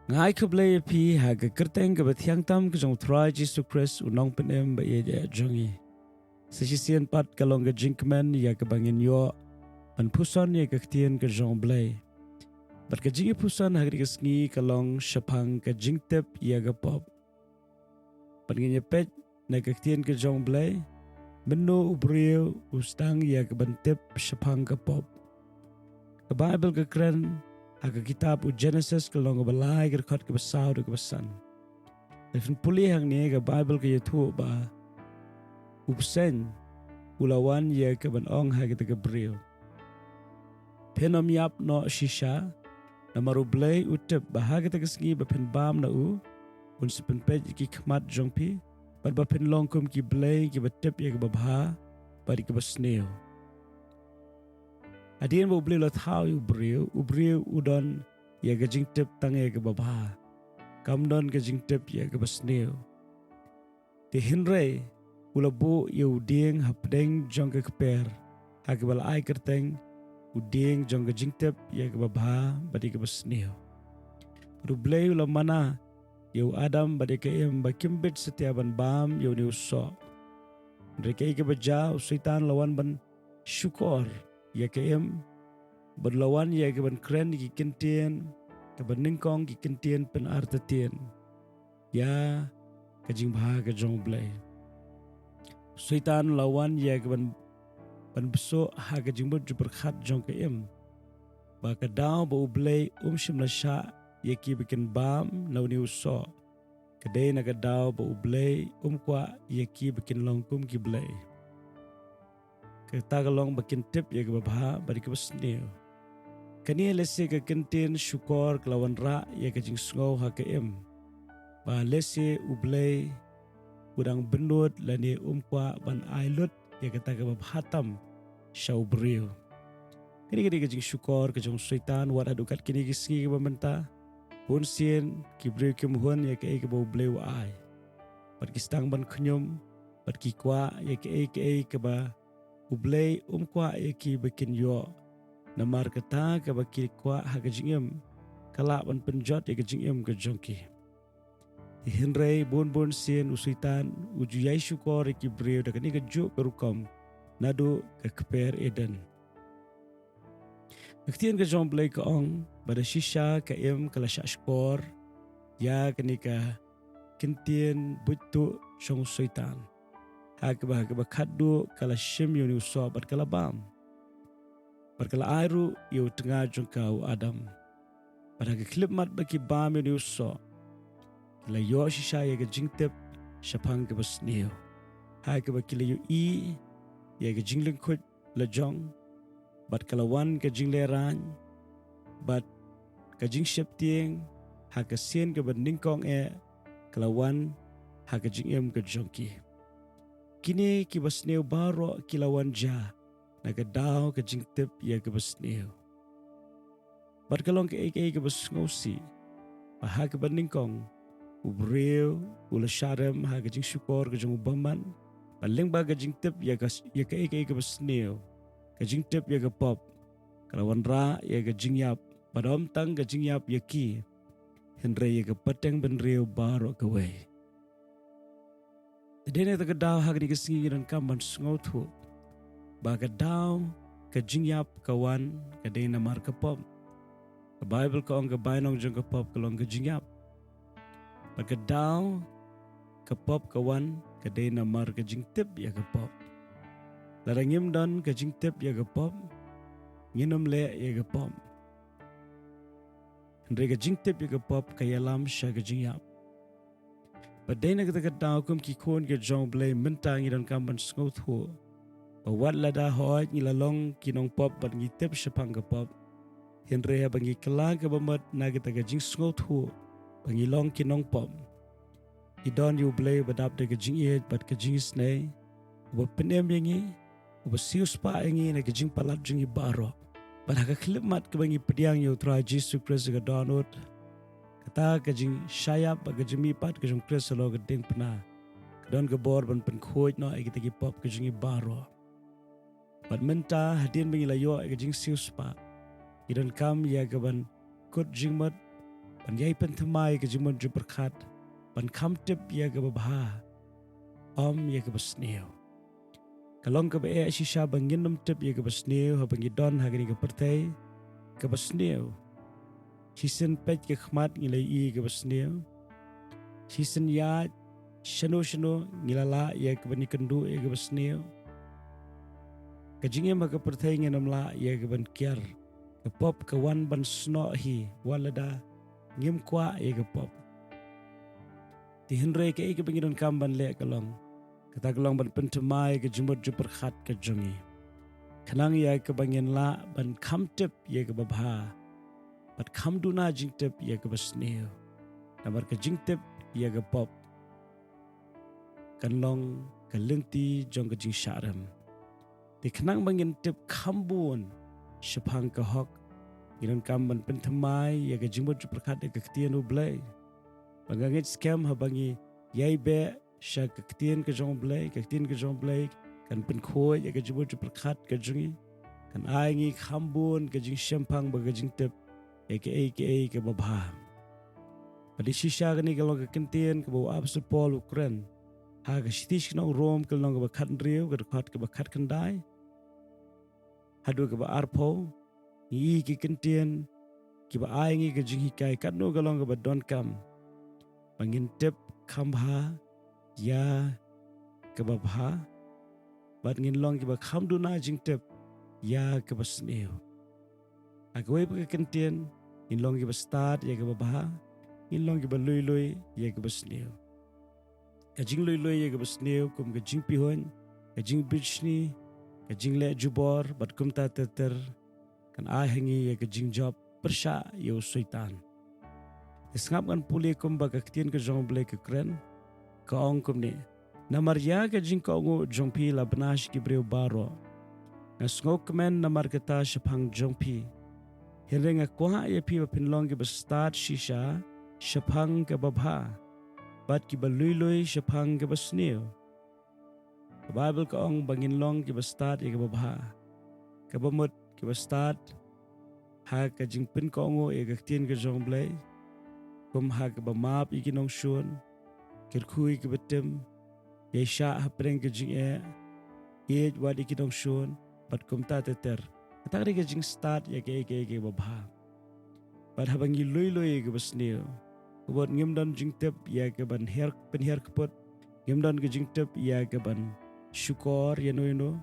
Ngai ke Blei pi ha ke Ktien ke betiang tam ke jong try Jesus Christ unong penem ba ye jongi. Sesisian pat kalong ke Jingkmen ya ke bangin yo Jingpuson ya ke Ktien ke jong Blei. Bat ke Jingpuson ha ke sngi kalong shapang ke jingtip ya ke pop. Bat ngi pet na ke Ktien ke jong Blei. Menu ubrio ustang ya ke bentip shapang ke pop. Ke Bible ke kren Haka kitab u Genesis ke long balai ke kat ke besau de ke besan. Defin pulih hang ni ke Bible ke yetu ba upsen ulawan ye ke ban ong ha ke brio. Penom yap no shisha na maru Blei utep ba ha ke sengi ba pen bam na un sepen pej ki khmat jongpi ba pen long kum ki Blei ki batep ye ke ba ba di ke basneo. Adien bo Blei lo thau ubrio udon ya ke jingtip tang ya ke babha kamdon ke jingtip ya ke basneo ke hinre ula bo yu ding hapdeng jong ke kper ha ke bal ai kerteng uding jong ke jingtip ya ke babha badi ke basneo Blei ula mana yu Adam badi ke em bakimbit setiaban bam yu ni uso mereka ke bajau syaitan lawan ban syukur ya ke em berlawan ya ke ban kren ki Ktien ke ban ningkong ki Ktien pen artetien ya ke jingba ke jong Blei syaitan lawan ya ke ban beso ha ke jingbut berkhat jong ke em ba ke daw ba Blei shim la sha ya ki bikin bam law ni uso ke de na ke daw ba Blei kwa ya ki bikin longkum ki Blei ke tagalong bakin tip ya ke babha bari ke basneo kani lese ke Ktien syukur kelawan ra ya ke jing sngau ha ke em ba lese Blei udang benut lani kwa ban ailut ya ke taga babhatam syau brio kini ke jing syukur ke jong syaitan wat adukat kini kisngi ke bamenta pun sien ki brio ke muhun ya ke Blei wa ai bat kistang ban knyum bat ki kwa ya ke ba Blei kwa ya ki bikin yo namar kata ke baki kwa ha ke jingem kala ban penjot ya ke jingem ke jongki hinrei bon sien usuitan uju yai syukur ki brio da kani ke juk berukom nadu ke kper Eden Ktien ke jong Blei ke ong pada shisha ke em kala syukur ya kani ke Ktien butu syong syaitan ha ke ba khaddu kala shim yuni usobat kala bam berkala airu yu tengah jongkau Adam pada ke klip mat baki bam yuni uso kala yo shisha ya ke jingtip syapang ke basneo ha ke baki yu ya ke jingling khut la jong bat kala wan ke jingleran bat ke jing shep tieng ha ke sien ke bendingkong kala wan ha ke jingem ke jongki kini ki basneo baro kilawan ja na ke daw ke jingtip ya ke basneo bat kalong ke ke basngosi ha ke bendingkong ubrio ula sharem ha ke jing syukur ke jong baman paling ba ke jingtip ya ke basneo ke jingtip ya ke pop kalawan ra ya ke jingyap padom tang ke jingyap ya ki henre ya ke pateng benrio baro ke we dene ta ke daw ha ke singi dan kamban sngotu ba ke daw ke jingyap kawan ke dena mar ke pop ke Bible ko ang ke bainong jong ke pop kalong ke jingyap ba ke daw ke pop kawan ke dena mar ke jingtip ya ke pop larangim don ke jingtip ya ke pop nginom le ya ke pop Henry ke jingtip ya ke pop ke yalam sya ke jingyap Padena kita daw kum ki kon ke jong Blei mentang idan kamban sngot ho bawat lada hoy ni lalong kinong pop bat ngitip syapang ke pop Henry ha bangi kela ke bamat na kita ke jing sngot ho bangilong kinong pop idon yu Blei badap de ke jing yet bat ke jing snai uba penem yangi uba sius pa yangi na ke jing palat jing baro bat ha klip mat ke bangi pediang yu tra Jesus Christ ke donut kata ke jing syayap ke jimi pat ke jong Christ lo ke ding pena don ke bor ban pen khoj no ai ke pop ke jing baro bat menta hadin bangi layo ke jing sius pa idan kam ya ke ban kut jing mat ban yai pentamai ke jimon ju berkat ban kamtip ya ke babha om ya ke basneo kalong ke be shisha bangin nom tip ya ke basneo ha bangi don ha ke pertai ke basneo Sisen pet ke khmat ngilai i ke basneo Sisen ya shano ngilala ya ke bani kendu ya ke basneo Kajinge maka pertai ngenamla ya ke ban kiar ke pop ke wan ban sno hi walada ngim kwa ya ke pop Ti hinre ke ke bangi don kamban le kalong kata kalong ban pentemai ke jumut ju perkhat ke jongi Kanang ya ke bangin la ban kamtip ya ke babha Bat kamduna jingtip ya ke basneo Namar ke jingtip ya ke pop Kanlong ke lengti jong ke jing syaram Di kenang bangin tip kambun Shapang ke hok Ginan kamban pentemai ya ke jimut ju perkat ya ke Ktien Blei Bangangit scam ha bangi Yai be sya ke Ktien ke jong Blei Ke Ktien ke jong Blei Kan penkhoi ya ke jimut ju perkat ke jongi Kan aingi kambun ke jing shampang ba ke jingtip aka ke babha. Pada shisha kani kalau ke Ktien ke bawa Apostol Paul Ukraine. Ha ke sitish nong Rom ke nong ke bakat riu ke dekat ke bakat kendai. Hadu ke ba arpo i ke Ktien ke ba aingi ke jinghikai katno ke nong ke ba don kam. Mangintip kambha ya ke babha. Bat ngin long ke ba kamduna jingtip ya ke basneo. Agwe ke Ktien in long ke start ya ke babha in long ke lui ya ke basneo ka jing lui ya ke basneo kum ke jing pihon ka jing bichni ka jing le jubor bat kum ta ter kan a hangi ya ke jing job persha yo syaitan isngap kan puli kum ba ka Ktien ke jong Blei ke kren ka ong kum ne namar ya ke jing ka ngo jong pi la banash ki breu baro ngasngok men namar kata shapang jong pi Hirenga kuha ya pi pinlong ke bestart shisha shapang ke babha bat ki balui shapang ke basneo Bible ka ong bangin long ke bestart ke babha ke bamut ke bestart ha ke jingpin ka ongo e ke Ktien ke jong Blei kum ha ke bamap ikinong shun kirkhui ke betem ye sha ha preng ke jing ye wad ikinong shun bat kum ta teter Katari ke jing start ya ke babha. Bat habangi lui ke basneo. Kubot ngimdan jingtip ya ke ban penher kepot. Ngimdan ke jingtip ya ke ban syukor ya no.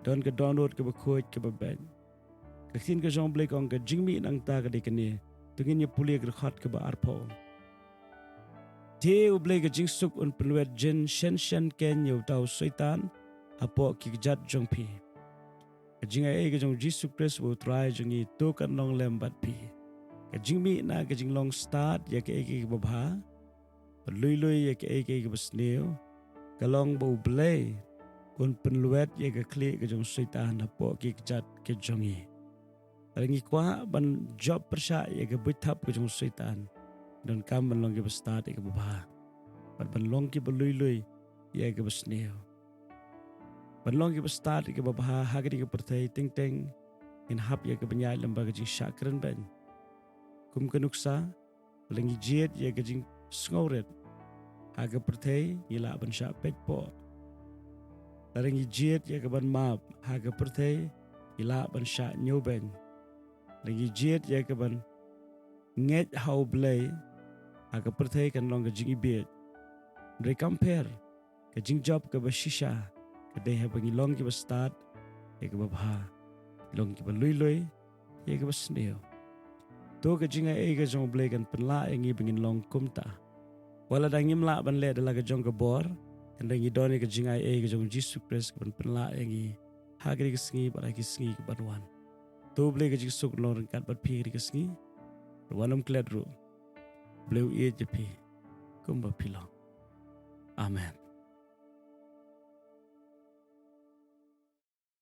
Dan ke download ke bakot ke baban. Ktien ke jong Blei kong ke jingmi nang ta ke dekene. Tungin ya puli ke dekat ke ba arpo. Te Blei ke jing suk un peluet jen shen ken ya utau syaitan. Apo ki kejat jong pi. Kajing ai ke jong Jesus Christ wo try jong i to kan long lembat pi kajing mi na kajing long start ya ke babha lui ya ke basneo kalong bo Blei un penluet ya ke kli ke jong syaitan apo ki kejat ke jong i Alangi kwa ban job persha ya ke buitap ke jong syaitan dan kam ban long ke start ya ke babha ban long ki lui ya ke basneo Banlong ke start ke babha hagri ke pertai ting in hap ya ke penyai lembaga jing syakran ban kum ke nuksa lengi jet ya ke jing sngoret haga pertai ila ban syak pet po lengi jet ya ke ban map haga pertai ila ban syak nyoben lengi jet ya ke ban nget how Blei haga pertai kan long ke jing ibet bre compare ke jing job ke bashisha Kadai ha bangi long ke start ya ke babha long ke lui ya ke basneo to ke jinga e ke jong Blei kan penla engi bangin long kumta wala dangim la ban le dala ke jong ke bor kan dangi doni ke jinga e ke jong Jesus Christ kan penla engi hagri ke sngi bara ke sngi ke banwan to Blei ke jisuk long kat bat pi ke sngi wanam kledru Blei e je pi kumba pilong amen